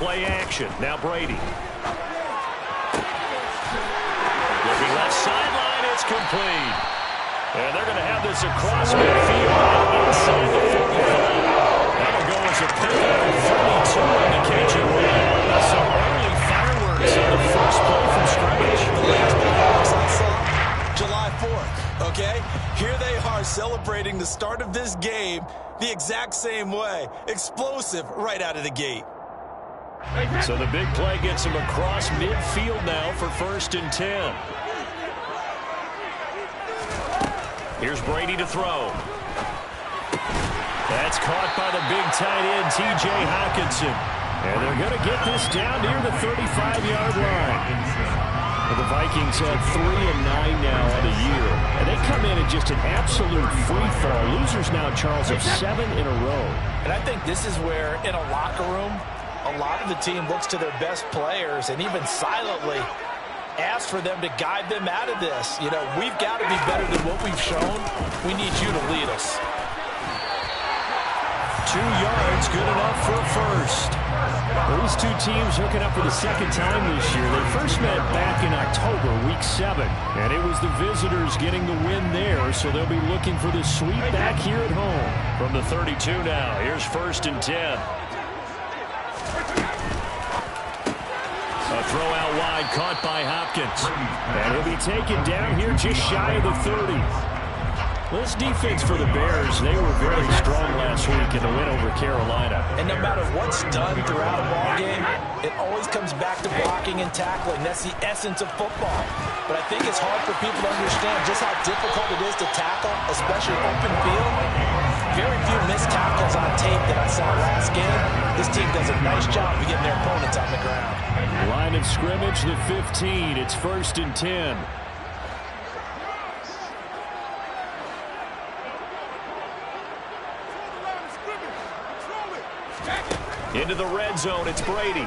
play action. Now Brady. Looking left sideline, it's complete. And they're going to have this across midfield and inside the 45. That'll go as a pickup of 32 on the Cajun win. Some early fireworks on the first play from scrimmage. The last fireworks I saw, July 4th, okay? Here they are celebrating the start of this game the exact same way. Explosive right out of the gate. So the big play gets him across midfield now for 1st and 10. Here's Brady to throw. That's caught by the big tight end, T.J. Hockenson. And they're going to get this down near the 35-yard line. Well, the Vikings have 3-9 now on the year. And they come in just an absolute free-fall. Losers now, Charles, of 7 in a row. And I think this is where, in a locker room, a lot of the team looks to their best players and even silently ask for them to guide them out of this. You know, we've got to be better than what we've shown. We need you to lead us. 2 yards, good enough for a first. Well, these two teams hooking up for the second time this year. They first met back in October, week 7. And it was the visitors getting the win there, so they'll be looking for the sweep back here at home. From the 32 now, here's 1st and 10. A throw out wide, caught by Hopkins. And he'll be taken down here just shy of the 30. This defense for the Bears, they were very strong last week in the win over Carolina. And no matter what's done throughout a ball game, it always comes back to blocking and tackling. That's the essence of football. But I think it's hard for people to understand just how difficult it is to tackle, especially open field. Very few missed tackles on tape that I saw last game. This team does a nice job of getting their opponents on the ground. Line of scrimmage, the 15. It's 1st and 10. Into the red zone, it's Brady.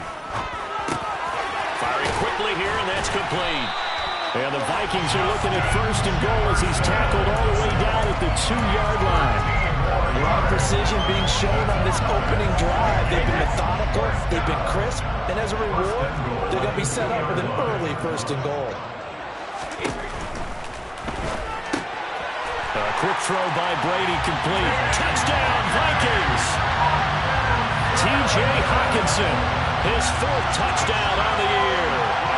Firing quickly here, and that's complete. And the Vikings are looking at 1st and goal as he's tackled all the way down at the 2-yard line. A lot of precision being shown on this opening drive. They've been methodical, they've been crisp, and as a reward, they're going to be set up with an early 1st and goal. A quick throw by Brady, complete. Touchdown, Vikings! T.J. Hockenson, his 4th touchdown on the year.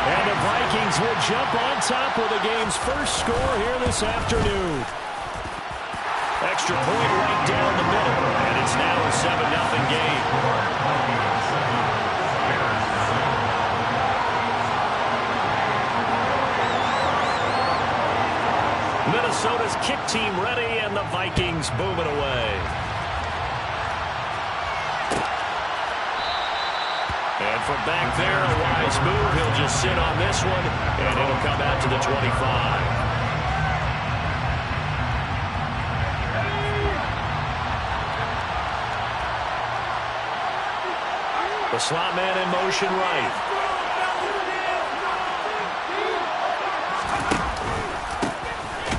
And the Vikings will jump on top with the game's first score here this afternoon. Extra point right down the middle, and it's now a 7-0 game. Minnesota's kick team ready, and the Vikings booming away. And from back there, a wise move. He'll just sit on this one, and it'll come out to the 25. The slot man in motion right.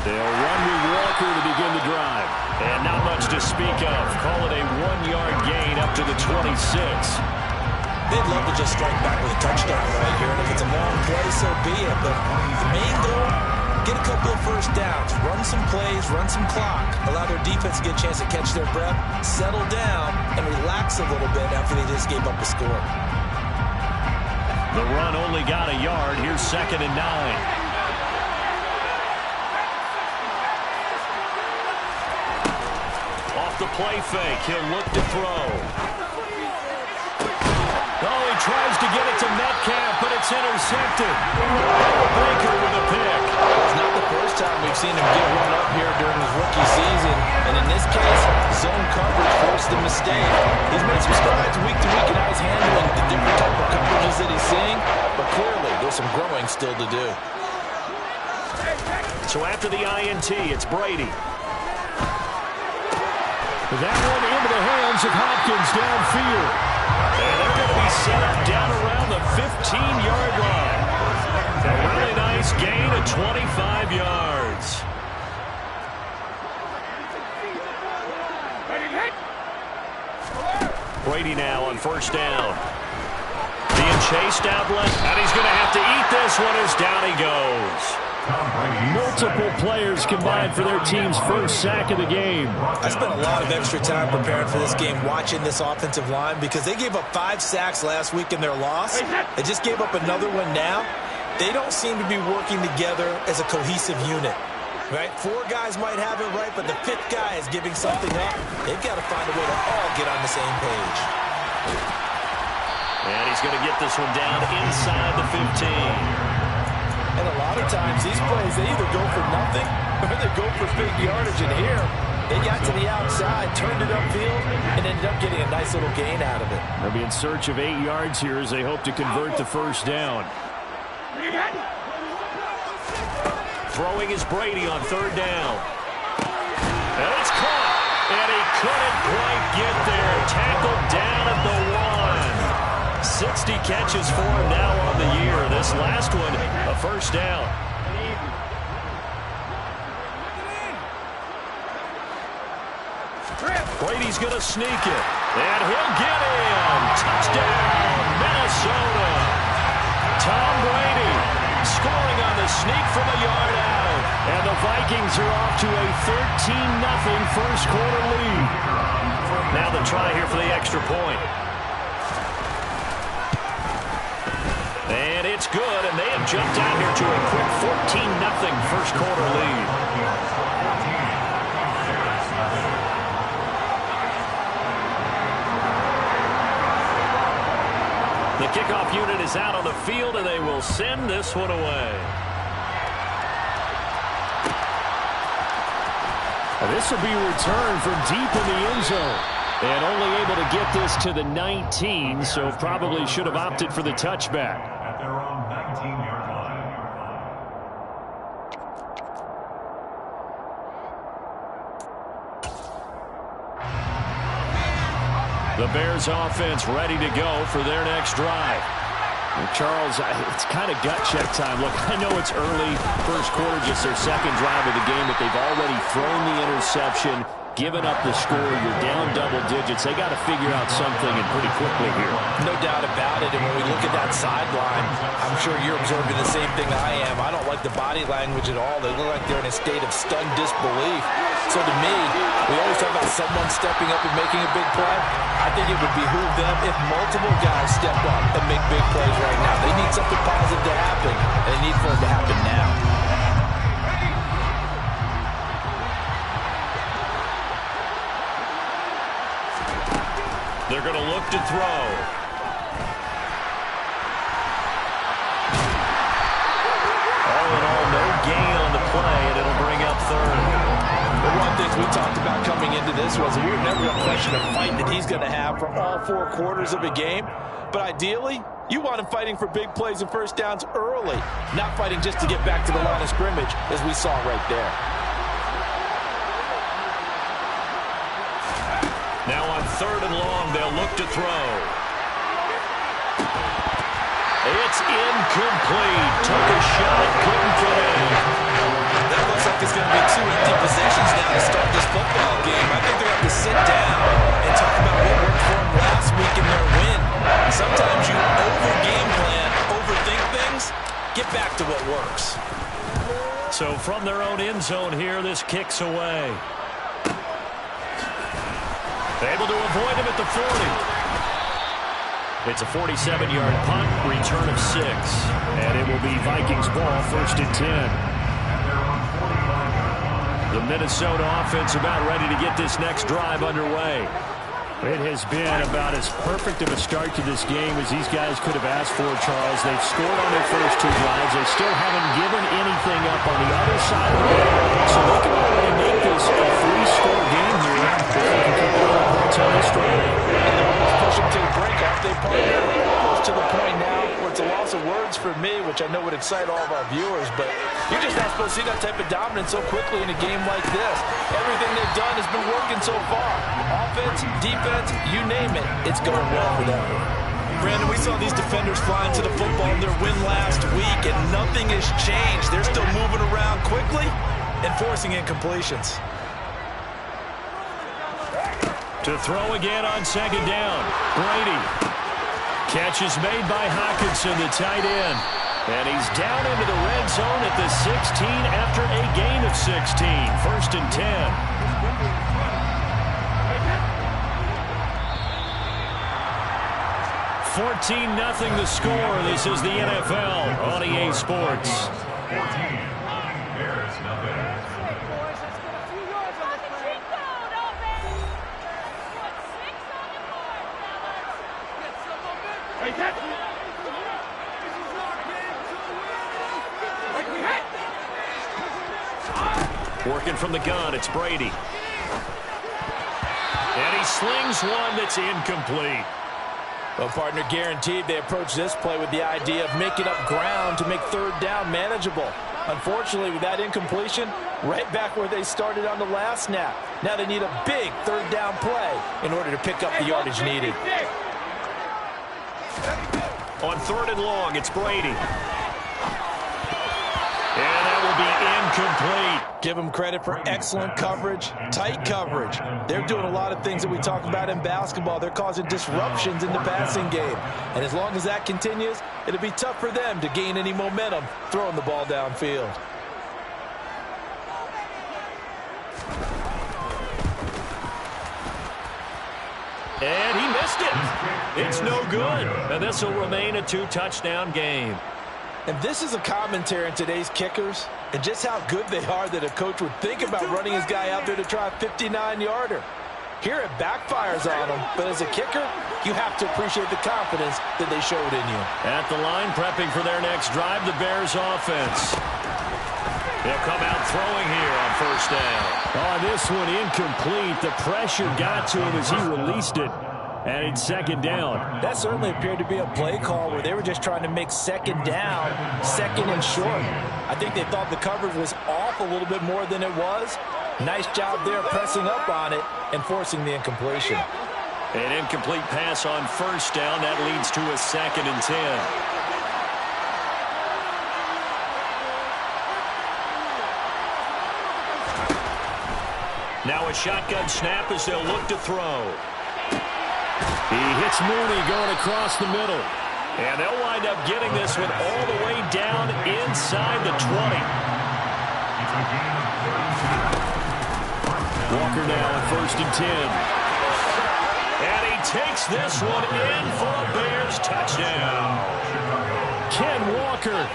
They'll run with Walker to begin the drive. And not much to speak of. Call it a 1-yard gain up to the 26. They'd love to just strike back with a touchdown right here, and if it's a long play, so be it. But the main goal, get a couple of first downs, run some plays, run some clock, allow their defense to get a chance to catch their breath, settle down, and relax a little bit after they just gave up a score. The run only got a yard. Here's 2nd and 9. Off the play fake, he'll look to throw. Oh, he tries to get it to Metcalf, but it's intercepted. Baker with a pick. It's not the first time we've seen him get run up here during his rookie season. And in this case, zone coverage forced the mistake. He's made some strides week to week in how he's handling the different type of coverages that he's seeing. But clearly, there's some growing still to do. So after the INT, it's Brady. That one into the hands of Hopkins downfield. And they're going to be set up down around the 15-yard line. A really nice gain of 25 yards. Brady now on 1st down. chased outlet, and he's going to have to eat this one as down he goes. Multiple players combined for their team's first sack of the game. I spent a lot of extra time preparing for this game watching this offensive line because they gave up 5 sacks last week in their loss. They just gave up another one now. They don't seem to be working together as a cohesive unit. Right? 4 guys might have it right, but the 5th guy is giving something up. They've got to find a way to all get on the same page. And he's going to get this one down inside the 15. And a lot of times, these plays, they either go for nothing or they go for big yardage. And here, they got to the outside, turned it upfield, and ended up getting a nice little gain out of it. They'll be in search of 8 yards here as they hope to convert the first down. Throwing is Brady on 3rd down. And it's caught. And he couldn't quite get there. Tackled down at the 1. 60 catches for him now on the year. This last one, a first down. Brady's going to sneak it. And he'll get in. Touchdown, Minnesota. Tom Brady scoring on the sneak from a yard out. And the Vikings are off to a 13-0 first quarter lead. Now the try here for the extra point. And it's good, and they have jumped out here to a quick 14-0 first quarter lead. The kickoff unit is out on the field, and they will send this one away. This will be returned from deep in the end zone. And only able to get this to the 19, so probably should have opted for the touchback. At their own 19-yard line. The Bears offense ready to go for their next drive. Well, Charles, it's kind of gut check time. Look, I know it's early, first quarter, just their second drive of the game, but they've already thrown the interception, given up the score. You're down double digits. They got to figure out something, and pretty quickly here. No doubt about it. And when we look at that sideline, I'm sure you're observing the same thing I am. I don't like the body language at all. They look like they're in a state of stunned disbelief. So to me, we always talk about someone stepping up and making a big play. I think it would behoove them if multiple guys step up and make big plays right now. They need something positive to happen, and they need for it to happen now. They're going to look to throw. All in all, no gain on the play, and it'll bring up 3rd. But one thing we talked about coming into this was we were never going to question a fight that he's going to have for all 4 quarters of a game. But ideally, you want him fighting for big plays and first downs early, not fighting just to get back to the line of scrimmage, as we saw right there. Now on 3rd and long, they'll look to throw. It's incomplete. Took a shot, couldn't get in. That looks like it's going to be 2 empty possessions now to start this football game. I think they're going to have to sit down and talk about what worked for them last week in their win. Sometimes you over-game plan, overthink things, get back to what works. So from their own end zone here, this kicks away. Able to avoid him at the 40. It's a 47-yard punt, return of 6. And it will be Vikings ball, 1st and 10. The Minnesota offense about ready to get this next drive underway. It has been about as perfect of a start to this game as these guys could have asked for, Charles. They've scored on their first 2 drives. They still haven't given anything up on the other side of the ball. So they can already make this a 3-score game here if they can keep the points on this drive. And they're almost pushing to the break off their partner. Almost to the point now where it's a loss of words for me, which I know would excite all of our viewers. But you're just not supposed to see that type of dominance so quickly in a game like this. Everything they've done has been working so far. Offense, defense, you name it, it's going well for them. Brandon, we saw these defenders flying to the football in their win last week, and nothing has changed. They're still moving around quickly and forcing incompletions. To throw again on 2nd down. Brady Catch is made by Hockenson, the tight end. And he's down into the red zone at the 16 after a gain of 16. 1st and 10. 14-0 the score. This is the NFL on EA Sports. 14. Bears nothing. Working from the gun, it's Brady. And he slings one that's incomplete. Well, partner, guaranteed they approach this play with the idea of making up ground to make 3rd down manageable. Unfortunately, with that incompletion, right back where they started on the last snap. Now they need a big 3rd down play in order to pick up the yardage needed. On 3rd and long, it's Brady. And that will be incomplete. Give them credit for excellent coverage, tight coverage. They're doing a lot of things that we talk about in basketball. They're causing disruptions in the passing game. And as long as that continues, it'll be tough for them to gain any momentum throwing the ball downfield. And he missed it. It's no good. And this will remain a 2-touchdown game. And this is a commentary on today's kickers and just how good they are that a coach would think about running his guy out there to try a 59-yarder. Here it backfires on him, but as a kicker, you have to appreciate the confidence that they showed in you. At the line, prepping for their next drive, the Bears offense. They'll come out throwing here on 1st down. Oh, this one incomplete. The pressure got to him as he released it. And it's 2nd down. That certainly appeared to be a play call where they were just trying to make 2nd down, 2nd and short. I think they thought the coverage was off a little bit more than it was. Nice job there pressing up on it and forcing the incompletion. An incomplete pass on 1st down. That leads to a 2nd and 10. Now a shotgun snap as they'll look to throw. He hits Mooney going across the middle. And they'll wind up getting this one all the way down inside the 20. Walker now at 1st and 10. And he takes this one in for a Bears touchdown. Ken Walker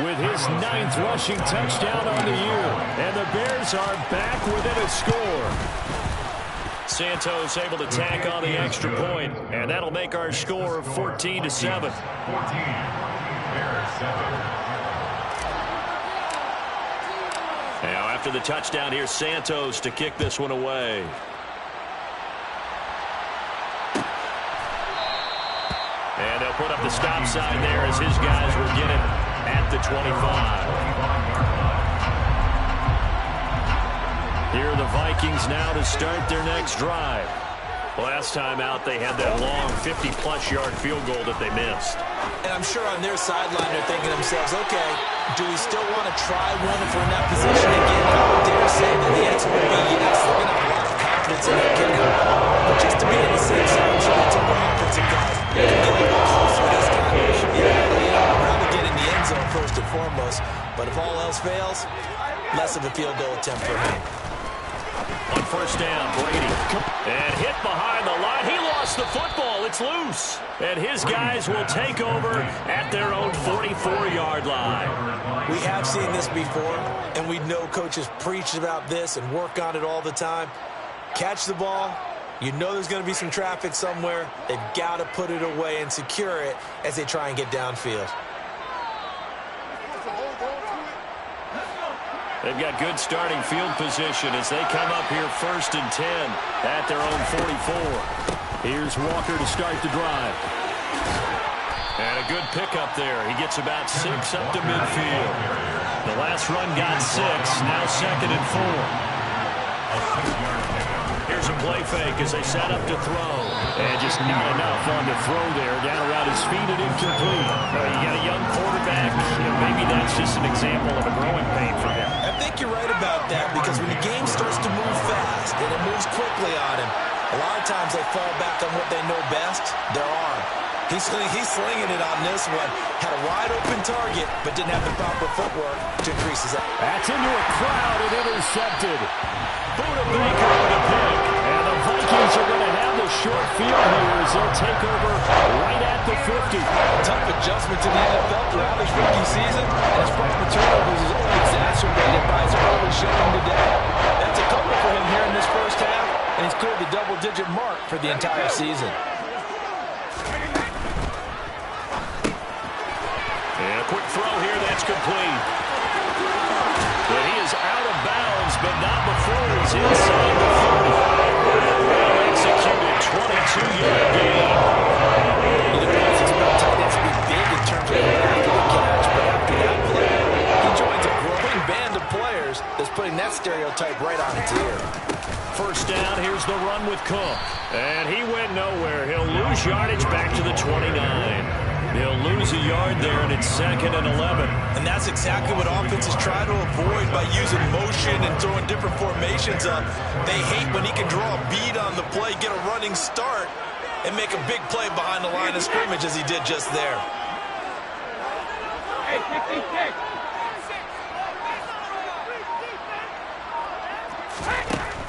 with his 9th rushing touchdown on the year. And the Bears are back within a score. Santos able to tack on the extra point, and that'll make our score 14-7. 14. Bears 7. Now after the touchdown, here's Santos to kick this one away. And they'll put up the stop sign there as his guys will get it at the 25. Here are the Vikings now to start their next drive. Last time out, they had that long 50-plus yard field goal that they missed. And I'm sure on their sideline they're thinking to themselves, okay, do we still want to try one if we're in that position again? I would dare say that the answer would be yes. They're going to have a lot of confidence in their kicker. But just to be on the safe side, I'm sure it's a more offensive guys. They can get a little closer to this guy. I'd rather get in the end zone first and foremost. But if all else fails, less of a field goal attempt for him. On 1st down, Brady. And hit behind the line. He lost the football. It's loose. And his guys will take over at their own 44-yard line. We have seen this before, and we know coaches preach about this and work on it all the time. Catch the ball. You know there's going to be some traffic somewhere. They've got to put it away and secure it as they try and get downfield. They've got good starting field position as they come up here 1st and 10 at their own 44. Here's Walker to start the drive. And a good pickup there. He gets about 6 up to midfield. The last run got 6. Now 2nd and 4. Here's a play fake as they set up to throw. And just not enough on the throw there. Down around his feet and incomplete. You got a young quarterback. Maybe that's just an example of a growing pain for him. I think you're right about that because when the game starts to move fast and it moves quickly on him, a lot of times they fall back on what they know best, their arm. He's slinging it on this one. Had a wide-open target, but didn't have the proper footwork to increase his... That's into a crowd and intercepted. Buda Baker with a pick. And the Vikings are going to have the short field here as they'll take over right at the 50. Tough adjustment to the NFL throughout his rookie season, and his problem turnovers is only exacerbated by his early showing today. That's a couple for him here in this first half, and he's cleared the double-digit mark for the entire season. And a quick throw here, that's complete. But he is out of bounds, but not before he's inside the 30. Well executed, 22-yard gain. The defense expect tight ends to be big in terms of after the catch, but after that play, he joins a growing band of players that's putting that stereotype right on its ear. First down, here's the run with Cook. And he went nowhere. He'll lose yardage back to the 29. He'll lose a yard there, and it's 2nd and 11. And that's exactly what offenses try to avoid by using motion and throwing different formations up. They hate when he can draw a bead on the play, get a running start, and make a big play behind the line of scrimmage as he did just there.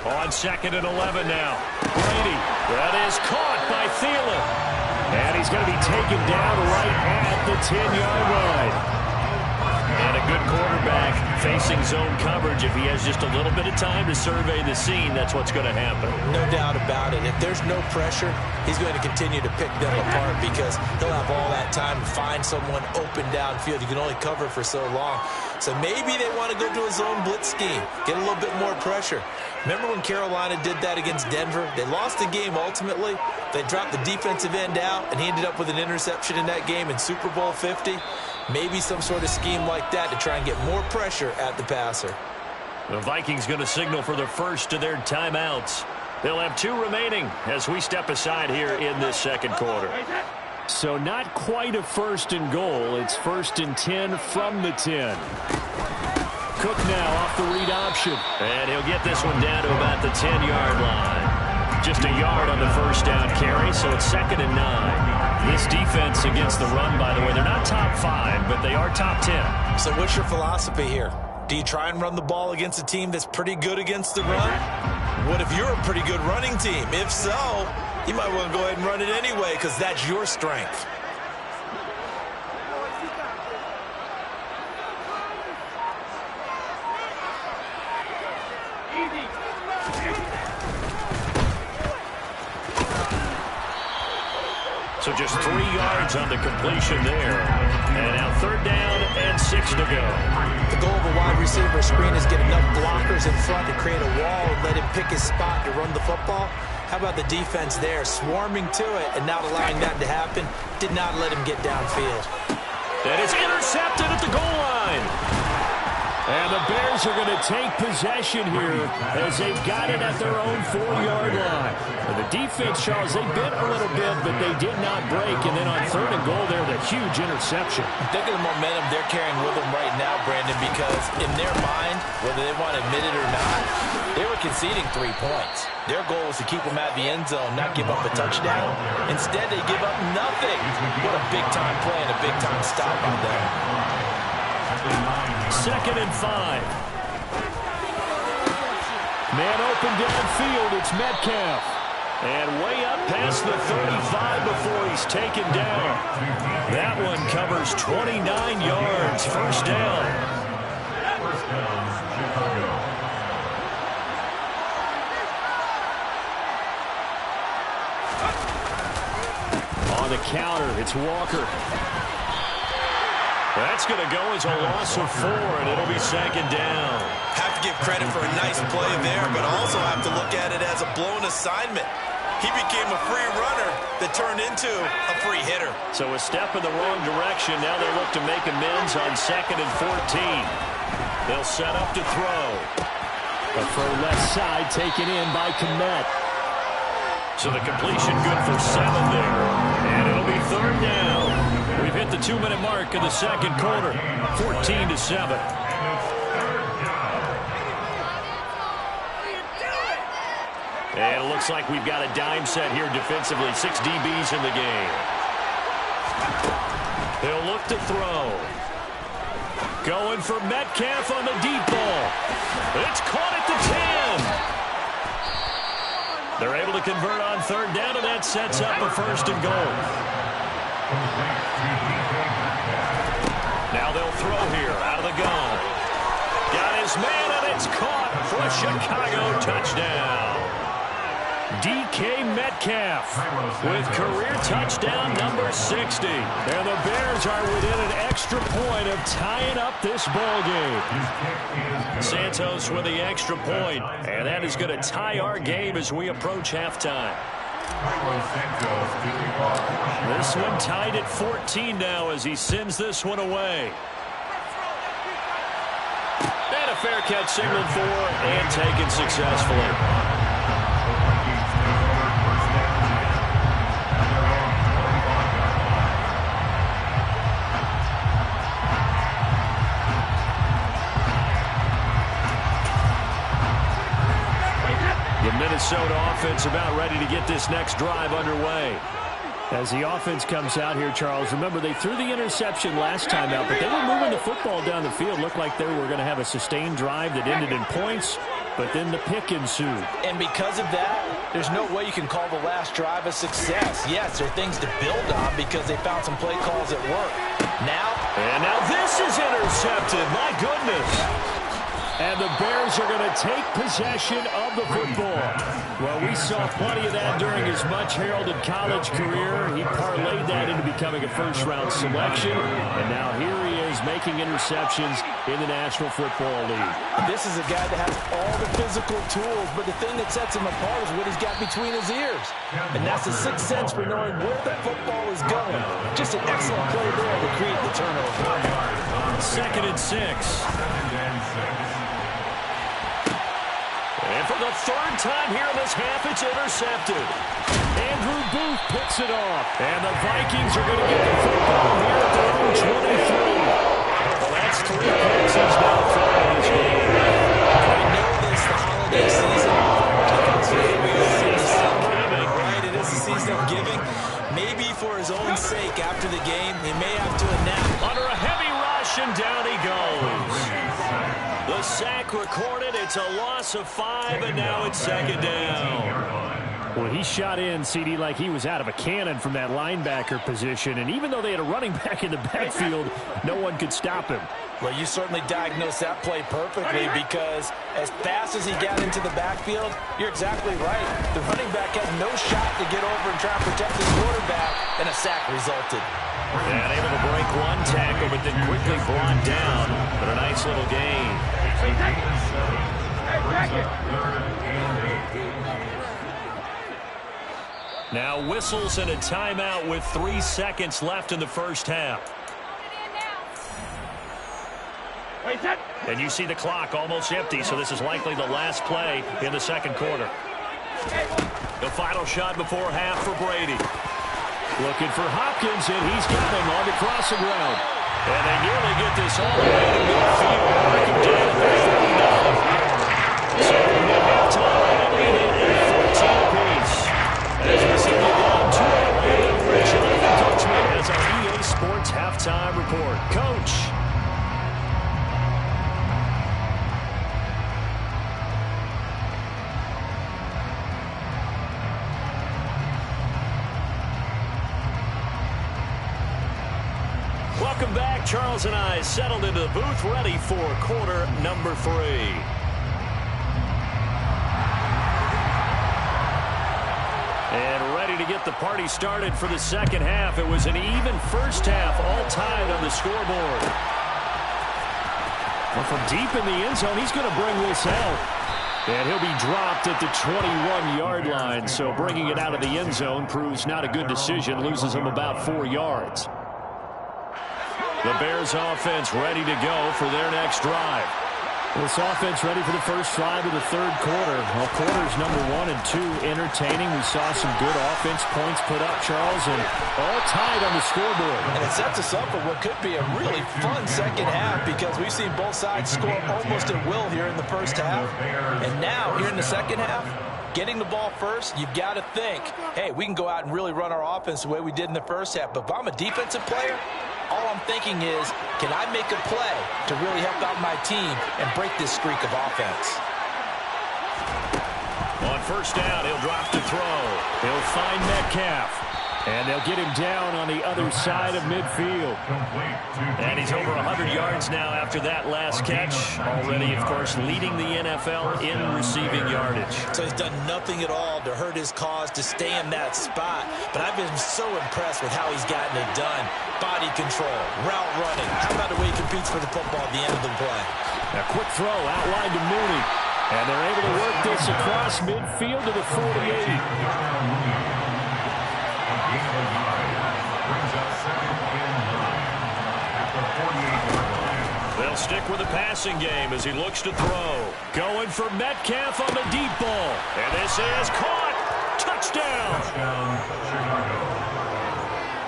On 2nd and 11 now. Brady, that is caught by Thielen. And he's going to be taken down right at the 10-yard line. And a good quarterback facing zone coverage. If he has just a little bit of time to survey the scene, that's what's going to happen. No doubt about it. If there's no pressure, he's going to continue to pick them apart because he'll have all that time to find someone open downfield. You can only cover for so long. So maybe they want to go to a zone blitz scheme, get a little bit more pressure. Remember when Carolina did that against Denver? They lost the game ultimately. They dropped the defensive end out, and he ended up with an interception in that game in Super Bowl 50. Maybe some sort of scheme like that to try and get more pressure at the passer. The Vikings going to signal for the first of their timeouts. They'll have 2 remaining as we step aside here in this second quarter. So not quite a 1st and goal. It's 1st and 10 from the 10. Cook now off the read option. And he'll get this one down to about the 10-yard line. Just a yard on the first down carry, so it's 2nd and 9. This defense against the run, by the way, they're not top 5, but they are top 10. So what's your philosophy here? Do you try and run the ball against a team that's pretty good against the run? What if you're a pretty good running team? If so, you might want to go ahead and run it anyway because that's your strength. So just 3 yards on the completion there. And now 3rd down and 6 to go. The goal of a wide receiver screen is get enough blockers in front to create a wall and let him pick his spot to run the football. How about the defense there, swarming to it and not allowing that to happen? Did not let him get downfield. That is intercepted at the goal line. And the Bears are going to take possession here as they've got it at their own 4-yard line. And the defense, Charles, they bit a little bit, but they did not break. And then on 3rd and goal there, the huge interception. Think of the momentum they're carrying with them right now, Brandon, because in their mind, whether they want to admit it or not, they were conceding 3 points. Their goal was to keep them at the end zone, not give up a touchdown. Instead, they give up nothing. What a big-time play and a big-time stop on them. 2nd and 5. Man open downfield, it's Metcalf. And way up past the 35 before he's taken down. That one covers 29 yards, 1st down. On the counter, it's Walker. That's going to go as a loss of 4, and it'll be 2nd down. Have to give credit for a nice play there, but also have to look at it as a blown assignment. He became a free runner that turned into a free hitter. So a step in the wrong direction. Now they look to make amends on 2nd and 14. They'll set up to throw. A throw left side taken in by Kmet. So the completion good for 7 there. And it'll be 3rd down. We've hit the 2-minute mark of the second quarter. 14-7. And it looks like we've got a dime set here defensively. 6 DBs in the game. They'll look to throw. Going for Metcalf on the deep ball. It's caught at the 10. They're able to convert on third down, and that sets up a first and goal. Now they'll throw here out of the gun. Got his man, and it's caught for a Chicago touchdown. DK Metcalf with career touchdown number 60. And the Bears are within an extra point of tying up this ball game. Santos with the extra point, and that is going to tie our game as we approach halftime. This one tied at 14 now as he sends this one away. And a fair catch signaled for and taken successfully. The Minnesota offense about ready to get this next drive underway. As the offense comes out here, Charles, remember they threw the interception last time out, but they were moving the football down the field. Looked like they were going to have a sustained drive that ended in points, but then the pick ensued. And because of that, there's no way you can call the last drive a success. Yes, there are things to build on because they found some play calls that work. Now this is intercepted. My goodness. And the Bears are going to take possession of the football. Well, we saw plenty of that during his much-heralded college career. He parlayed that into becoming a first-round selection. And now here he is making interceptions in the National Football League. This is a guy that has all the physical tools, but the thing that sets him apart is what he's got between his ears. And that's the sixth sense for knowing where the football is going. Just an excellent play there to create the turnover. 2nd and 6. And for the third time here in this half, it's intercepted. Andrew Booth picks it off. And the Vikings are going to get the football here at their own 23. Well, that's 3 picks he's now thrown in this game. We know this, the holiday season. Right, it is the season of giving. Maybe for his own sake after the game, he may have to enact. Under a heavy rush, and down he goes. The sack recorded. It's a loss of 5, and now it's 2nd down. Well, he shot in, CD, like he was out of a cannon from that linebacker position. And even though they had a running back in the backfield, no one could stop him. Well, you certainly diagnosed that play perfectly because as fast as he got into the backfield, you're exactly right. The running back had no shot to get over and try and protect his quarterback, and a sack resulted. And able to break one tackle, but then quickly brought down. But a nice little gain. Now whistles and a timeout with 3 seconds left in the first half. And you see the clock almost empty, so this is likely the last play in the second quarter. The final shot before half for Brady. Looking for Hopkins, and he's got him on the crossing route. And they nearly get this all the way to midfield. Mark him down at the 49. So we hit halftime and lead it at 14 apiece. As we see the down 2-0, Jonathan Coachman has our EA Sports halftime report. Coach. Welcome back. Charles and I settled into the booth, ready for quarter number 3. And ready to get the party started for the second half. It was an even first half, all tied on the scoreboard. Well, from deep in the end zone, he's going to bring this out. And he'll be dropped at the 21-yard line. So bringing it out of the end zone proves not a good decision. Loses him about 4 yards. The Bears offense ready to go for their next drive. This offense ready for the first drive of the third quarter. Well, quarters number 1 and 2 entertaining. We saw some good offense points put up, Charles, and all tied on the scoreboard. And it sets us up for what could be a really fun second half because we've seen both sides score almost at will here in the first half. And now, here in the second half, getting the ball first, you've got to think, hey, we can go out and really run our offense the way we did in the first half. But if I'm a defensive player, All I'm thinking is, can I make a play to really help out my team and break this streak of offense? On first down, he'll drop to throw. He'll find Metcalf. And they'll get him down on the other side of midfield. And he's over 100 yards now after that last catch. Already, of course, leading the NFL in receiving yardage. So he's done nothing at all to hurt his cause, to stay in that spot. But I've been so impressed with how he's gotten it done. Body control, route running. How about the way he competes for the football at the end of the play? A quick throw outlined to Mooney. And they're able to work this across midfield to the 48. They'll stick with the passing game as he looks to throw. Going for Metcalf on the deep ball. And this is caught. Touchdown.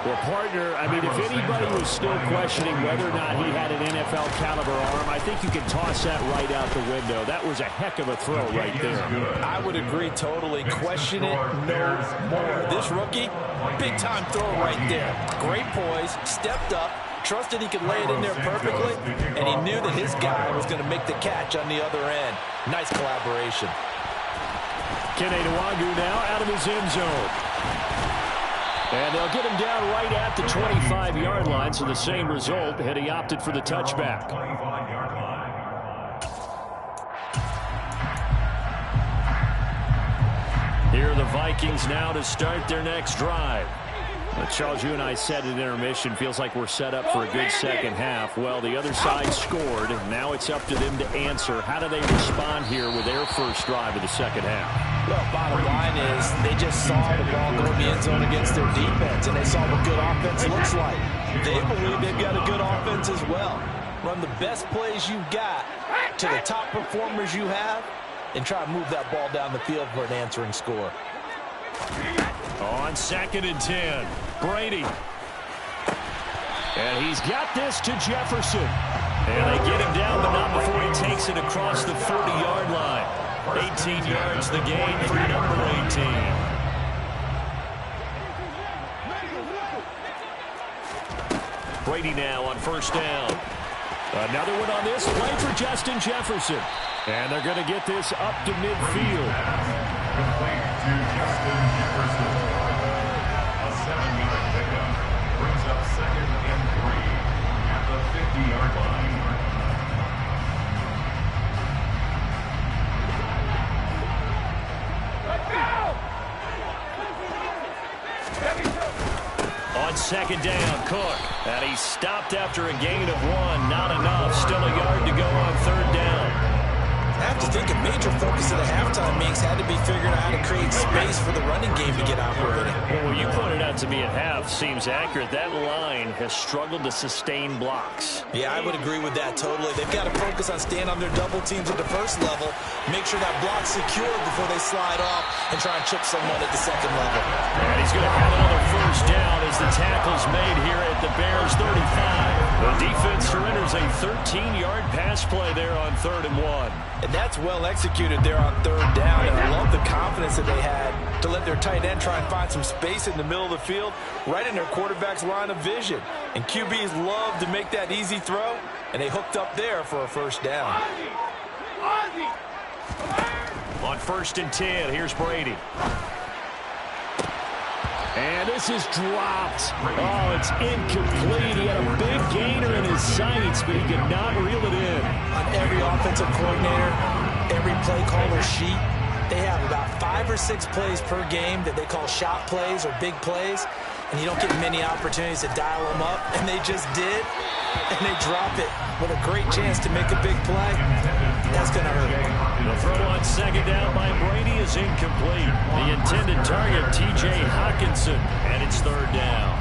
Well, partner, I mean, if anybody was still questioning whether or not he had an NFL caliber arm, I think you can toss that right out the window. That was a heck of a throw right there. I would agree totally. Question it no more. This rookie, big-time throw right there. Great poise, stepped up, trusted he could lay it in there perfectly, and he knew that his guy was going to make the catch on the other end. Nice collaboration. Kene Nwangwu now out of his end zone. And they'll get him down right at the 25-yard line, so the same result, and he opted for the touchback. Here are the Vikings now to start their next drive. Charles, you and I said at intermission, feels like we're set up for a good second half. Well, the other side scored. Now it's up to them to answer. How do they respond here with their first drive of the second half? Well, bottom line is they just saw the ball go in the end zone against their defense, and they saw what good offense looks like. They believe they've got a good offense as well. Run the best plays you've got to the top performers you have, and try to move that ball down the field for an answering score. On 2nd and 10, Brady. And he's got this to Jefferson. And they get him down, but not before he takes it across the 40-yard line. 18 yards the gain for number 18. Brady now on first down. Another one on this play for Justin Jefferson. And they're going to get this up to midfield. Complete to Justin Jefferson. A 7-yard pickup brings up 2nd and 3 at the 50-yard line. On 2nd down, Cook. And he stopped after a gain of 1. Not enough. Still a yard to go on 3rd down. I have to think a major focus of the halftime meetings had to be figuring out how to create space for the running game to get operating. Well, what you pointed out to me at half seems accurate. That line has struggled to sustain blocks. Yeah, I would agree with that totally. They've got to focus on staying on their double teams at the first level, make sure that block's secured before they slide off and try and chip someone at the second level. And he's going to have another first down as the tackle's made here at the Bears 35. The defense surrenders a 13-yard pass play there on 3rd and 1. And that's well executed there on 3rd down, and I love the confidence that they had to let their tight end try and find some space in the middle of the field, right in their quarterback's line of vision. And QBs love to make that easy throw, and they hooked up there for a first down. On 1st and 10, here's Brady. And this is dropped. Oh, it's incomplete. He had a big gainer in his sights, but he could not reel it in. On every offensive coordinator, every play caller sheet, they have about 5 or 6 plays per game that they call shot plays or big plays, and you don't get many opportunities to dial them up, and they just did, and they drop it with a great chance to make a big play. That's going to hurt. The throw on 2nd down by Brady is incomplete. The intended target, T.J. Hockenson, and it's 3rd down.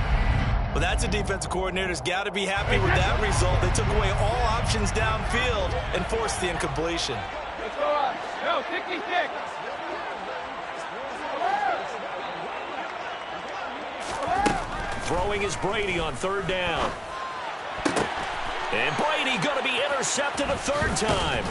Well, that's a defensive coordinator's got to be happy with that result. They took away all options downfield and forced the incompletion. Go, kicky kick. Throwing is Brady on 3rd down. And Brady going to be intercepted a 3rd time.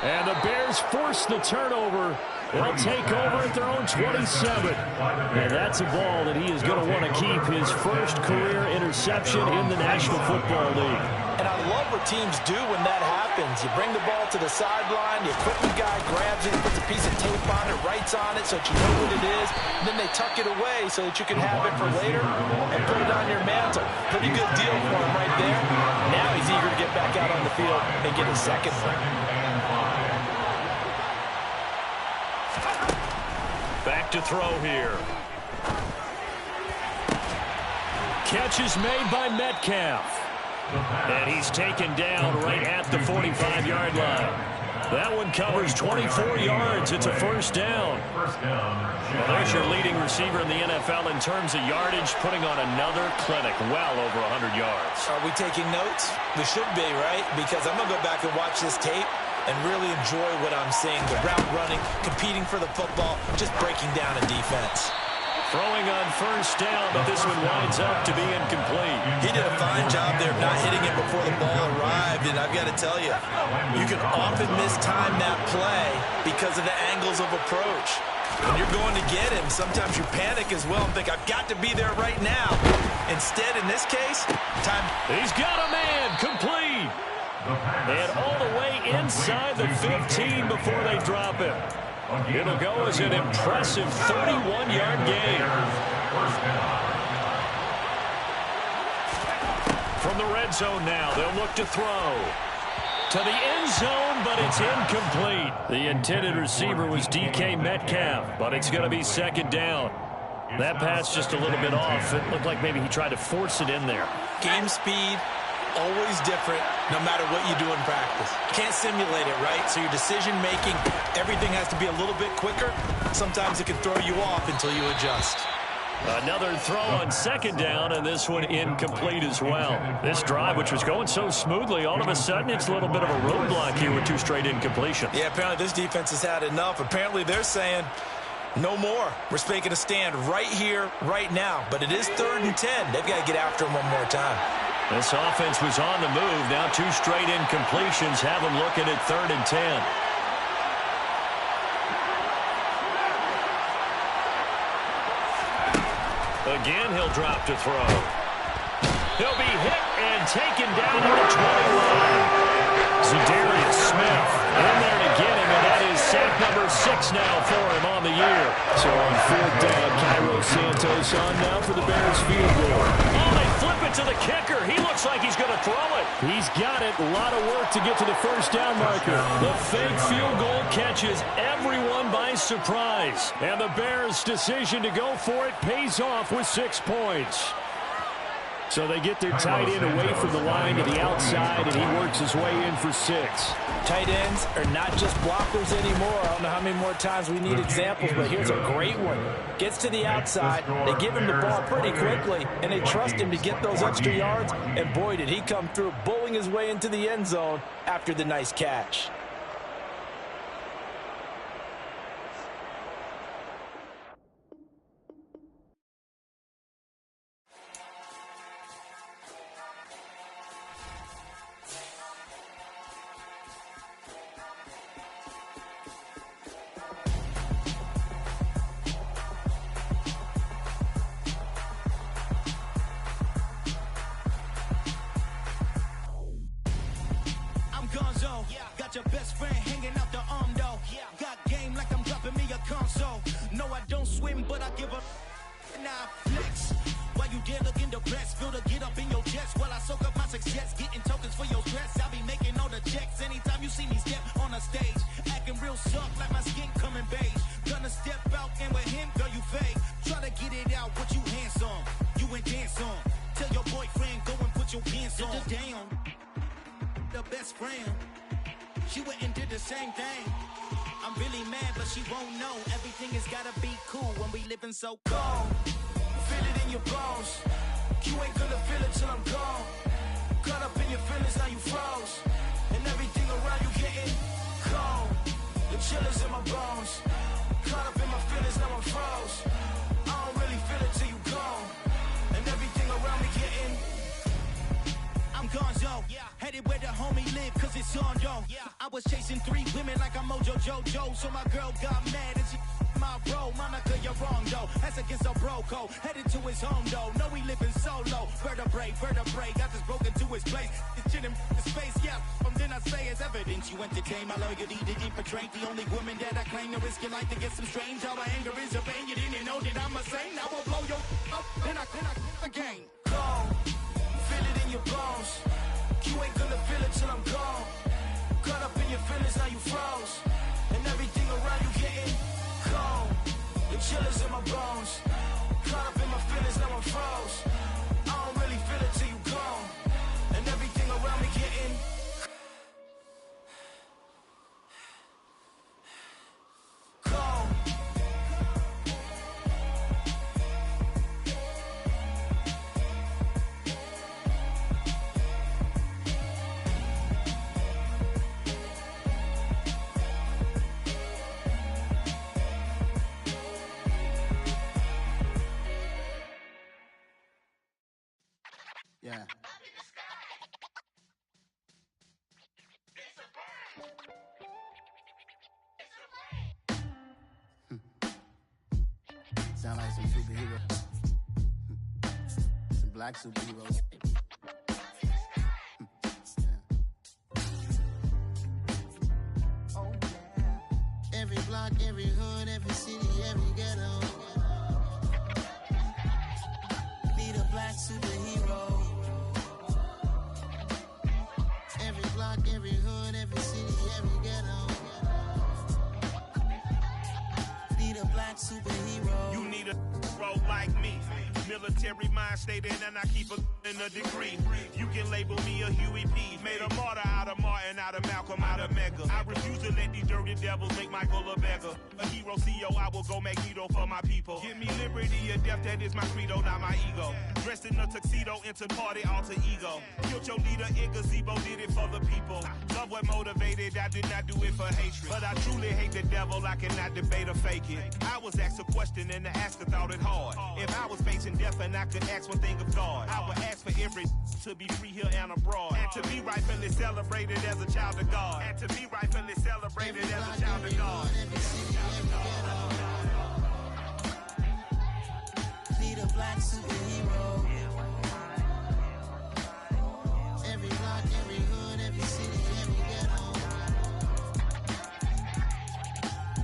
And the Bears force the turnover They'll take over at their own 27. And that's a ball that he is going to want to keep, his first career interception in the National Football League. And I love what teams do when that happens. You bring the ball to the sideline, the equipment guy grabs it, puts a piece of tape on it, writes on it so that you know what it is, and then they tuck it away so that you can have it for later and put it on your mantle. Pretty good deal for him right there. Now he's eager to get back out on the field and get his second one. Back to throw here. Catch is made by Metcalf. And he's taken down right at the 45-yard line. That one covers 24 yards. It's a first down. Well, there's your leading receiver in the NFL in terms of yardage, putting on another clinic, well over 100 yards. Are we taking notes? We should be, right? Because I'm going to go back and watch this tape and really enjoy what I'm seeing. The route running, competing for the football, just breaking down a defense. Throwing on first down, but this one winds up to be incomplete. He did a fine job there of not hitting it before the ball arrived, and I've got to tell you, you can often mistime that play because of the angles of approach. When you're going to get him, sometimes you panic as well and think, I've got to be there right now. Instead, in this case, time. He's got a man, complete. And all the way inside the 15 before they drop him. It'll go as an impressive 31-yard gain. From the red zone now, they'll look to throw. To the end zone, but it's incomplete. The intended receiver was DK Metcalf, but it's going to be second down. That pass just a little bit off. It looked like maybe he tried to force it in there. Game speed, always different, no matter what you do in practice. You can't simulate it, right? So your decision-making, everything has to be a little bit quicker. Sometimes it can throw you off until you adjust. Another throw on second down, and this one incomplete as well. This drive, which was going so smoothly, all of a sudden it's a little bit of a roadblock here with two straight incompletions. Yeah, apparently this defense has had enough. Apparently they're saying, no more. We're making a stand right here, right now. But it is 3rd and 10. They've got to get after him one more time. This offense was on the move. Now two straight incompletions have them looking at 3rd and 10. Again, he'll drop to throw. He'll be hit and taken down at the 20-line. Za'Darius Smith in there to get him, and that is sack number 6 now for him on the year. So on 4th down, Cairo Santos on now for the Bears field goal. Oh, they flip it to the kicker. He looks like he's going to throw it. He's got it. A lot of work to get to the first down marker. The fake field goal catches everyone by surprise. And the Bears' decision to go for it pays off with 6 points. So they get their tight end away from the line to the outside, and he works his way in for 6. Tight ends are not just blockers anymore. I don't know how many more times we need examples, but here's a great one. Gets to the outside, they give him the ball pretty quickly, and they trust him to get those extra yards, and boy, did he come through bowling his way into the end zone after the nice catch. Got your best friend hanging out the arm though. Got game like I'm dropping me a console. No, I don't swim, but I give up. Now flex. While you there looking the best, feel to get up in your chest while I soak up my success, getting tokens for your stress. I'll be making all the checks anytime you see me step on a stage, acting real soft like my skin coming beige. Gonna step out and with him, girl, you fake. Try to get it out, what you hands on, you and dance on. Tell your boyfriend go and put your pants on. Down, the best friend. She went and did the same thing. I'm really mad, but she won't know. Everything has gotta be cool when we living so cold. Feel it in your bones. You ain't gonna feel it till I'm gone. Caught up in your feelings, now you froze. And everything around you getting cold. The chill is in my bones. Caught up in my feelings, now I'm froze. I don't really feel it till you gone. And everything around me getting, I'm gone, yo. Yeah. Headed where the homie live, cause it's on, yo. I was chasing 3 women like I'm Mojo Jojo. So my girl got mad and she my bro. Monica, you're wrong, though. That's against a bro code. Headed to his home, though. No, he living solo. Vertebrae. Got this broken to his place. It's chin in his face, yeah. From then I say it's evidence. You entertain my loyalty to infiltrate. The only woman that I claim to risk your life to get some strange. How my anger is a pain. You didn't know that I'm a saint. I will blow your up. Then I again. Go. Feel it in your bones. You ain't gonna feel it till I'm gone. Caught up in your feelings, now you froze. And everything around you getting cold. The chillers in my bones. Caught up in my feelings, now I'm froze. I don't really feel it till you gone. And everything around me getting cold. Yeah. Sound like some superheroes. Some black superheroes. Oh, yeah. Every block, every hood, every city, every ghetto. Need a black superhero. Every block, every hood, every city, every ghetto. Need a black superhero. You need a hero like me. Military mind stated, and I keep in a degree. You can label me a Huey P. Made a martyr out of Martin, out of Malcolm, out of Mega. I refuse to let these dirty devils make Michael a beggar. A hero CEO, I will go Magneto for my people. Give me liberty or death, that is my credo, not my ego. Dressed in a tuxedo, into party, alter ego. Killed your leader in gazebo, did it for the people. Love what motivated, I did not do it for hatred. But I truly hate the devil, I cannot debate or fake it. I was asked a question and the asker thought it hard. If I was facing death and I could ask one thing of God, I would ask for every to be free here and abroad. And to be rightfully celebrated as a child of God. And to be rightfully celebrated as a child of God. Need a black superhero. Every block, every hood, every city, every ghetto.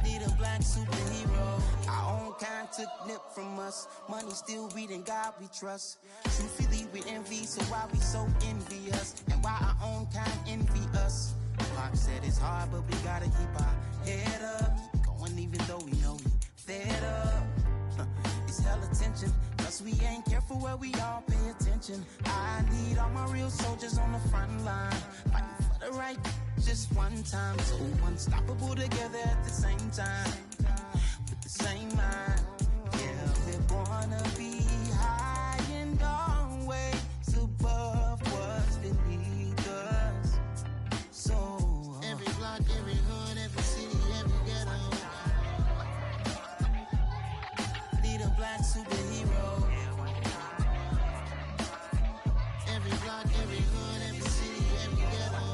Need a black superhero. Our own kind took nip from us. Money still reading God we trust. Truthfully we envy, so why we so envious? And why our own kind envy us? Pac said it's hard, but we gotta keep our head up. Keep going even though we know we fed up. It's hell attention, cause we ain't careful where we all pay attention. I need all my real soldiers on the front line, fighting for the right just one time. So unstoppable together at the same time, with the same mind. Yeah, we're gonna be high and always above what's beneath us. So every block, every hood, every city, every ghetto. Need a black superhero. Every block, every hood, every city, every ghetto.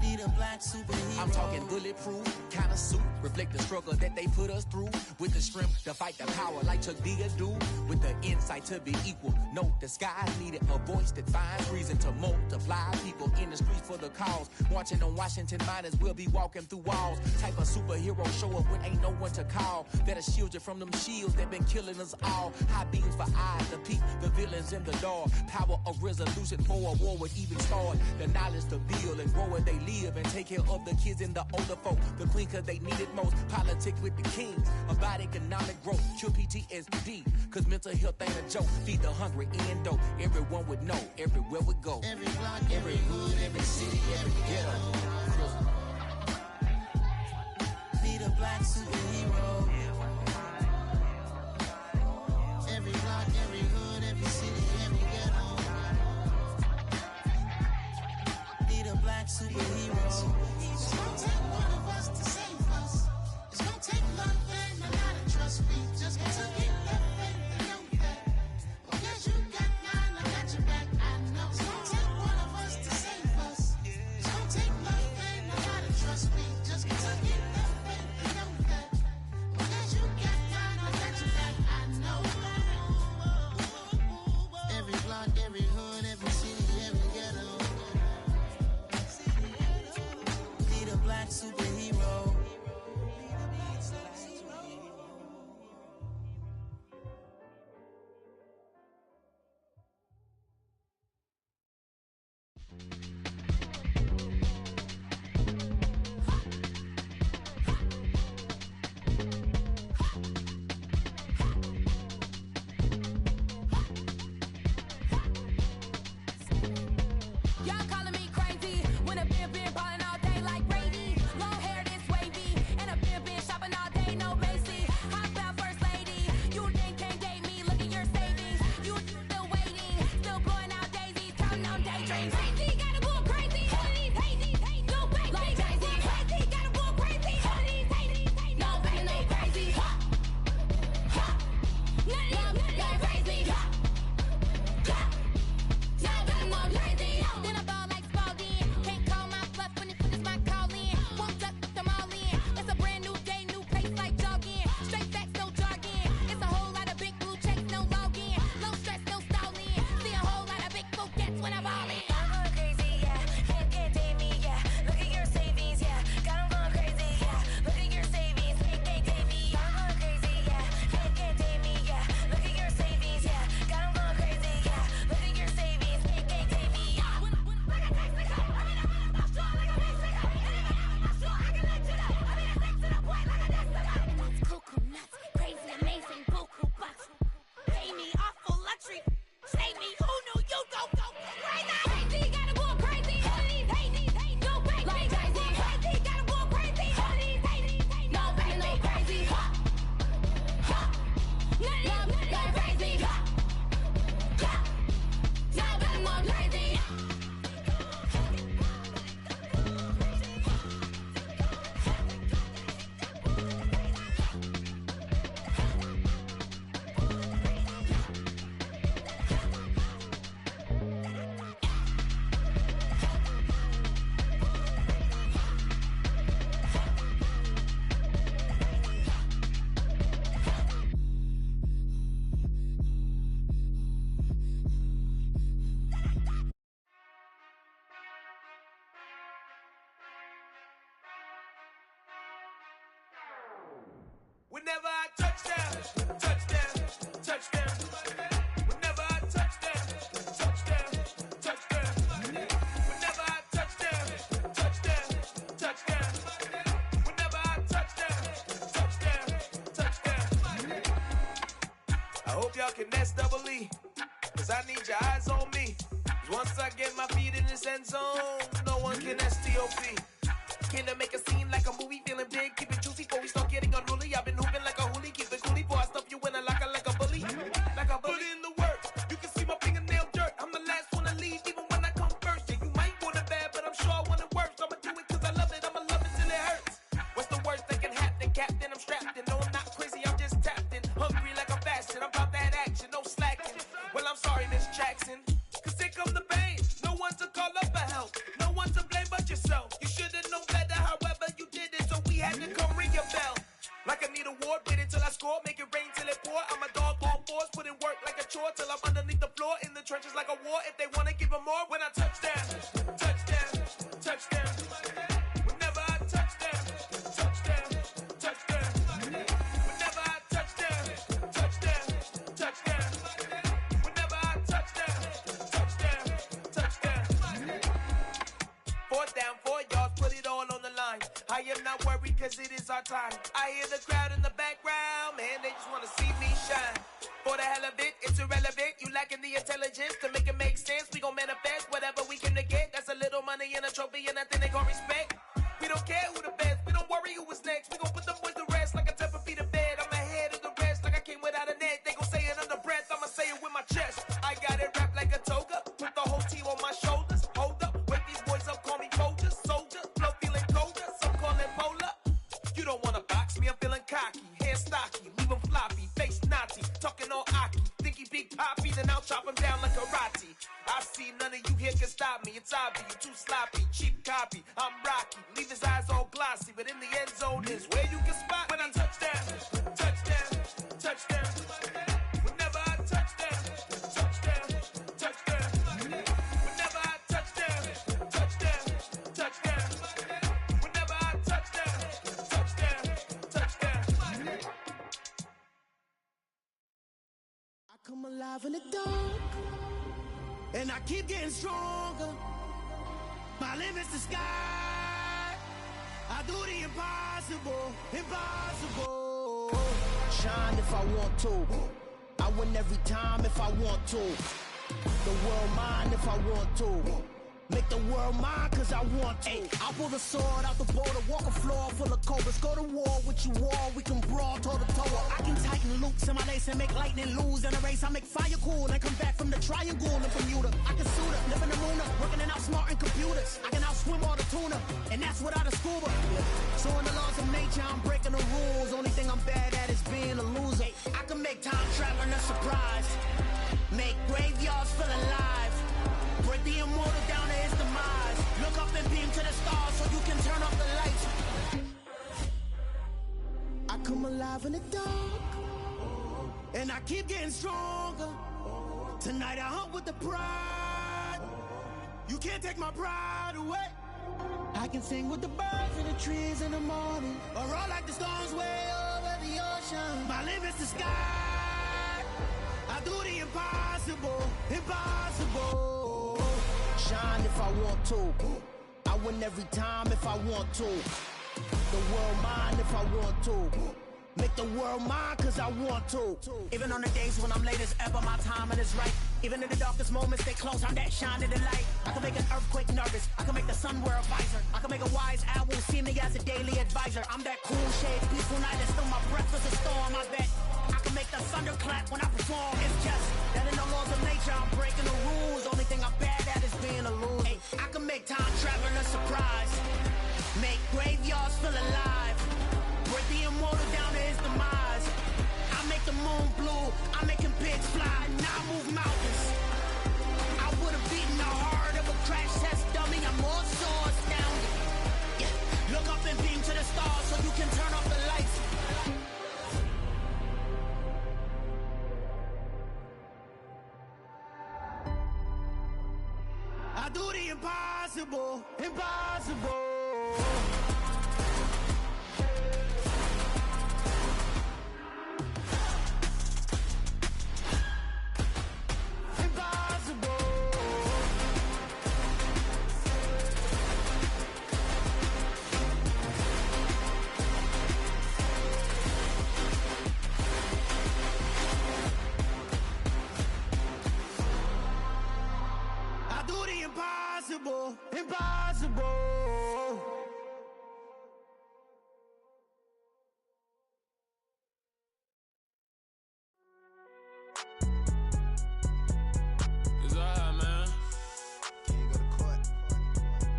Need a black superhero. I'm talking bulletproof kind of suit, reflect the struggle that they put us through. With the strength to fight the power like Chuck D do. With the insight to be equal. Note the skies needed a voice that finds reason to multiply. People in the streets for the cause. Marching on Washington, might as well be walking through walls. Type of superhero show up when ain't no one to call. That'll shield you from them shields that been killing us all. High beams for eyes to peep the villains in the door. Power of resolution for a war would even start. The knowledge to build and grow where they live and take care of the kids and the older folk. The queen cause they need it most. Politics with the kings. About economic growth. Cure PTSD. Cause mental health ain't a joke. Feed the hungry and dope. Everyone would know. Everywhere we go. Every block, every hood, every city, every ghetto. Need a black superhero. Every block, every hood, every city, every ghetto. Need a black superhero. It's gonna take one of us to save us. It's gonna take love and a lot of trust. We just got to get that faith and know that. Because you got mine, I got your back. I every hood, every city, every ghetto. Be the black superhero. Y'all calling me crazy when a been ballin' all day like Brady. Long hair this wavy, and a been shopping all day, no Macy. Hop out first lady, you think can't date me? Look at your savings, you still waiting, still blowing out daisies, counting on daydreams. Crazy, gotta go crazy. All of these hate, no baby. Like Jay-Z, crazy, gotta go crazy. All of these hate, no baby, no crazy. None of these crazy. Then I ball like Spalding. Can't call my bluff when it's my calling. Won't duck them all in. It's a brand new day, new pace like jogging. Straight facts, no jargon. It's a whole lot of big blue checks, no login. No stress, no stalling. See a whole lot of big blue gets when I ball in. I'm going crazy, yeah. Can't date me, yeah. Look at your savings, yeah. Got 'em going crazy, yeah. Look at your savings, can't date me. I'm going crazy, yeah. Can't date me, yeah. Look at your savings, yeah. Got 'em going crazy, yeah. Look at your savings, can't date me. Cuckoo nuts, crazy, amazing, buku bucks. Pay me awful luxury. Save me, who knew you go crazy? Crazy, gotta go crazy. All of these hate, no baby. Like Jay-Z, crazy, gotta go crazy. All of these hate, no baby, no crazy. None of these crazy. Now that I'm on crazy. Whenever I touchdown, touchdown, touchdown. Whenever I touchdown, touchdown, touchdown. Whenever I touchdown, touchdown, touchdown. Whenever I touchdown, touchdown, touchdown. I hope y'all can nest double E, 'cause I need your eyes on me. 'Cause once I get my feet in this end zone, no one can STOP. Can I make a scene like a movie, feeling big, keep it juicy before we start getting unruly. I've been hooping like a hoolie, keep it coolie before I stuff you in a locker like a bully. Like a bully. Put in the work, you can see my fingernail dirt. I'm the last one to leave, even when I come first. Yeah, you might want it bad, but I'm sure I want it worse. I'ma do it 'cause I love it, I'ma love it till it hurts. What's the worst that can happen, Captain? I'm strapped in, no, I'm not crazy, I'm just tapped in. Hungry like I'm fasting, I'm about that action, no slacking. Well, I'm sorry, Miss Jackson, 'cause here come the pain. No one to call up for help, no one to blame but yourself. You should've known better, however you did it, so we had to come ring your bell. Like I need a ward, wait until I score, make it rain till it pour. I'm a dog on fours, put in work like a chore till I'm underneath the floor, in the trenches like a war. If they wanna give 'em more, when I touchdown, touchdown, touchdown. Whenever I touchdown, touchdown, touchdown. Whenever I touchdown, touchdown, touchdown. Whenever I touchdown, touchdown, touchdown. 4th down, 4 yards, put it all on the line. I am not worried 'cause it is our time. I hear the crowd in the background, man, they just wanna see me shine. For the hell of it, it's irrelevant. You lacking the intelligence to make it make sense. We gon' manifest whatever we can to get. That's a little money and a trophy and nothing they gon' respect. We don't care who the best, we don't worry who was next. We gon' put the boys to rest like a 10 feet of bed. I'm ahead of the rest like I came without a net. They gon' say it under breath, I'ma say it with my chest. I got it wrapped like a toga, put the whole team on my shoulders. Hold up, wake these boys up, call me Folger, soldier. Flow feeling colder, some call it polar. You don't wanna box me, I'm feeling cocky. Hair stocky, leave 'em floppy, face naughty. Talking all aki, think he big poppy, then I'll chop him down like karate. I see none of you here can stop me. It's obvious, you too sloppy, cheap copy. I'm Rocky, leave his eyes all glossy, but in the end zone is where you can spot when I touchdown, touchdown, touchdown. Whenever I touchdown, touchdown, touchdown. alive in the dark, and I keep getting stronger. My limit's the sky. I do the impossible, impossible. Shine if I want to. I win every time if I want to. The world mine if I want to. Make the world mine cause I want to. I pull the sword out the border, walk a floor full of cobras. Go to war with you all, we can brawl toe to toe. I can tighten loops in my lace and make lightning lose in a race. I make fire cool and come back from the triangle in Bermuda. I can suit up, live in the moon, working and outsmarting computers. I can outswim all the tuna, and that's without a scuba. So in the laws of nature, I'm breaking the rules. Only thing I'm bad at is being a loser. I can make time traveling a surprise, make graveyards feel alive, break the immortal down to his demise. Look up and beam to the stars so you can turn off the lights. I come alive in the dark, and I keep getting stronger. Tonight I hunt with the pride. You can't take my pride away. I can sing with the birds in the trees in the morning, or roll like the storms way over the ocean. My limit's the sky. I do the impossible, impossible. Shine if I want to. I win every time if I want to. The world mine if I want to. Make the world mine cause I want to. Even on the days when I'm late as ever, my timing is right. Even in the darkest moments, stay close, I'm that shine in the light. I can make an earthquake nervous, I can make the sun wear a visor. I can make a wise owl see me as a daily advisor. I'm that cool shade, peaceful night, and still my breath is a storm, I bet. I can make the thunder clap when I perform. It's just that in the laws of nature, I'm breaking the rules. Only thing I'm bad at is being a loser. I can make time traveling a surprise, make graveyards feel alive, break the immortal down to his demise. I make the moon blue, I'm making pigs fly, now I move mountains. I would've beaten the heart of a crash test dummy, I'm more so astounded. Yeah. Look up and beam to the stars so you can turn off the lights. I do the impossible, impossible. Impossible, impossible. It's alright, man. Can you go to court?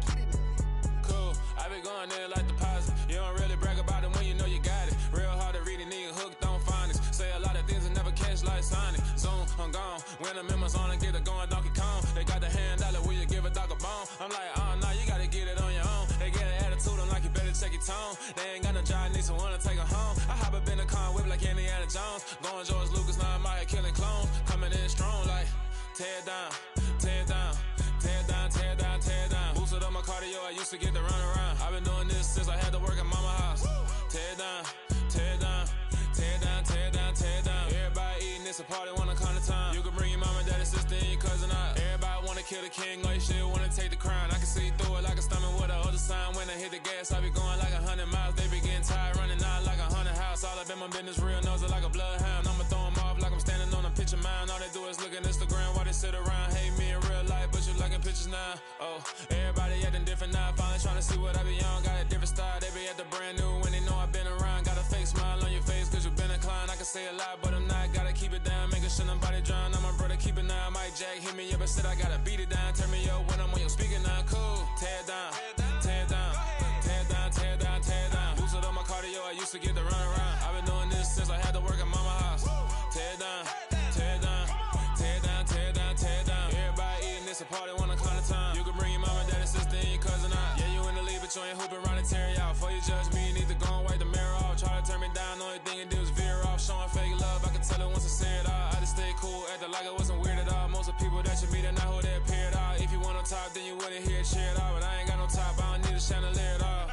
Get in there. Cool, I be going there like deposit. You don't really brag about it when you know you got it. Real hard to read a nigga hooked on phonics. Say a lot of things and never catch like Sonic. Zoom, I'm gone. When I'm in my zone and get it going Donkey Kong. They got the hand dollar, will you give a dog a bone? I'm like, oh, nah, you gotta get it on your own. They get an attitude, I'm like, you better check your tone. They ain't got no job, need someone to take her home. I hop up in the car, whip like Indiana Jones. Going George Lucas, now I'm out here killing clones. Coming in strong like, tear down, tear down, tear down, tear down, tear down. Boosted up my cardio, I used to get to run around. I've been doing this since I had to work at mama house. Tear down, tear down, tear down, tear down, tear down. Everybody eating, it's a party, wanna come to time. You can bring your mama, daddy, sister, and your cousin out. Everybody wanna kill the king, or you shit wanna take the crown. I can see through it like a stomach with a other sign. When I hit the gas, I be going like 100 miles. They be getting tired, running out like 100 house. All up in my business, real nose like a bloodhound. I'ma throw them off like I'm standing on a picture mine. All they do is look at Instagram while they sit around. Hate me in real life, but you liking pictures now. Oh, everybody acting different now. Finally trying to see what I be on. Got a different style, they be at the brand new when they know I've been around. Got a fake smile on your face cause you been inclined. I can say a lot, but I'm not. Gotta keep it down, making sure nobody drown. I'm my brother, keep it now. Mike Jack hit me up and said I gotta beat it down. Turn me up when I'm on your speaker now. Cool, tear down, tear down, tear down, tear down, tear down. Boosted up my cardio, I used to get to run around. I've been doing this since I had to work at mama house. Tear down, tear down, tear down, tear down, tear down. Everybody eating, it's a party, wanna come to time. You can bring your mama, daddy, sister, and your cousin out. Yeah, you in the lead, but you ain't hooping around and tear out. Before you judge me, you need to go and wipe the mirror off. Try to turn me down, only thing you do is veer off. Showing fake love, I can tell it once I say it all. I just stay cool, acting like it wasn't weird at all. Most of the people that you meet are not who they appear at all. If you want on top, then you wouldn't hear it cheer at all. But I ain't got no top, I don't need a chandelier at all.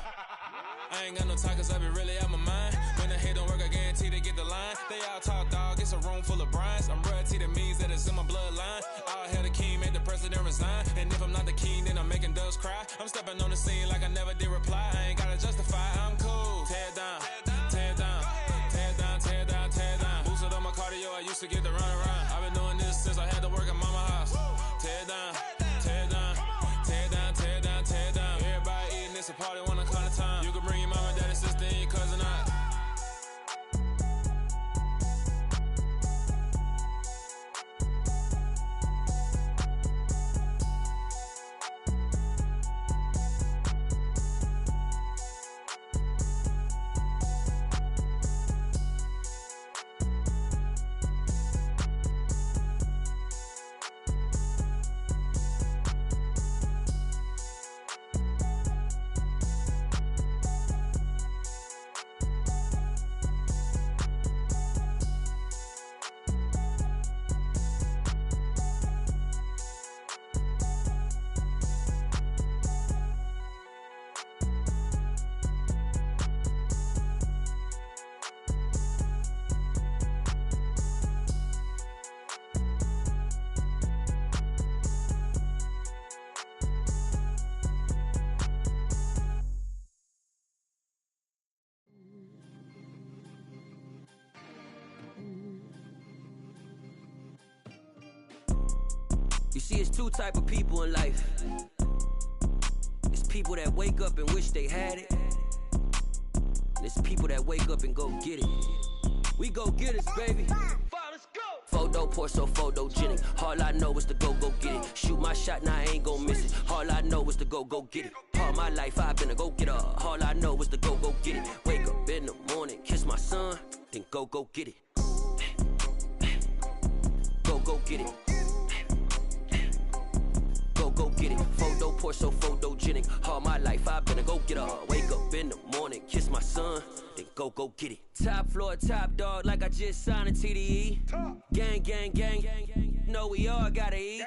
I ain't got no talk cause I be really out my mind. When the hate don't work, I guarantee they get the line. They all talk, dog, it's a room full of brides. I'm royalty, that means that it's in my bloodline. I'll have the king, make the president resign. And if I'm not the king, then I'm making doves cry. I'm stepping on the scene like I never did reply. I ain't gotta justify, I'm cool. Tear down, tear down, tear down, tear down, tear down. Boosted on my cardio, I used to get the run around. I've been doing this since I had to work at mama house. Tear down, tear down, tear down, tear down, tear down. Everybody eating, it's a party, one o'clock of time. You can bring your mama, daddy, sister, and your cousin out. You see, it's two type of people in life. It's people that wake up and wish they had it. And it's people that wake up and go get it. We go get it, baby. Photo pour so photogenic. All I know is to go get it. Shoot my shot, now I ain't gon' miss it. All I know is to go get it. All my life I've been a go-getter. All I know is to go get it. Wake up in the morning, kiss my son, then go get it. Go get it. Go get it. Photo pour so photogenic. All my life I've been a go-getter. Wake up in the morning, kiss my son, then go get it. Top floor, top dog, like I just signed a TDE. Gang, gang, gang, gang. Know we all gotta eat.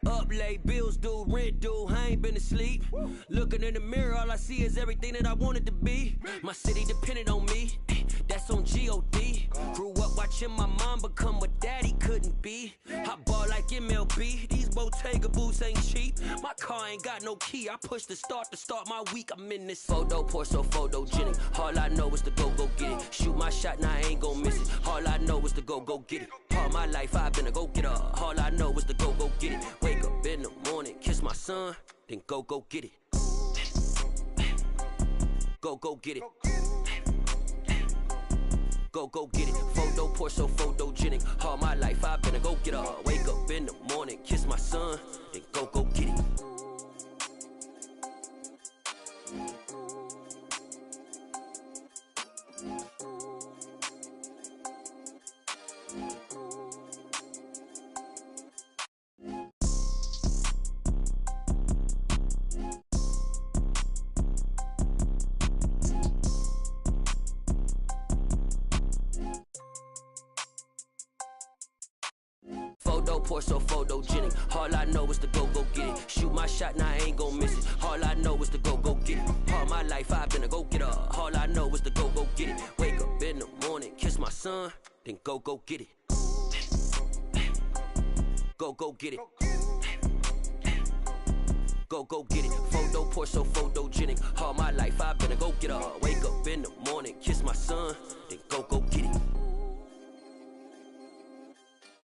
Up late, bills due, rent due, I ain't been asleep. Looking in the mirror, all I see is everything that I wanted to be. My city depended on me, that's on G.O.D. Grew up watching my mom become what daddy couldn't be. I ball like MLB, these Bottega boots ain't cheap. My car ain't got no key, I push the start to start my week. I'm in this photo pour so photogenic. All I know is to go get it. Shoot my shot, now I ain't gon' miss it. All I know is to go get it. All my life I've been a go-getter. All I know is to go get it. Wake up in the morning, kiss my son, then go get it. Go get it. Go get it. Photo pour so photogenic. All my life I've been a go-getter. Wake up in the morning, kiss my son, then go get it. Photo pour so photogenic. All I know is to go get it. Shoot my shot, now I ain't gon' miss it. All I know is to go get it. All my life I've been a go-getter. All I know is to go get it. Wake up in the morning, kiss my son, then go get it. Go get it. Go get it. Photo pour so photogenic. All my life I've been a go-getter.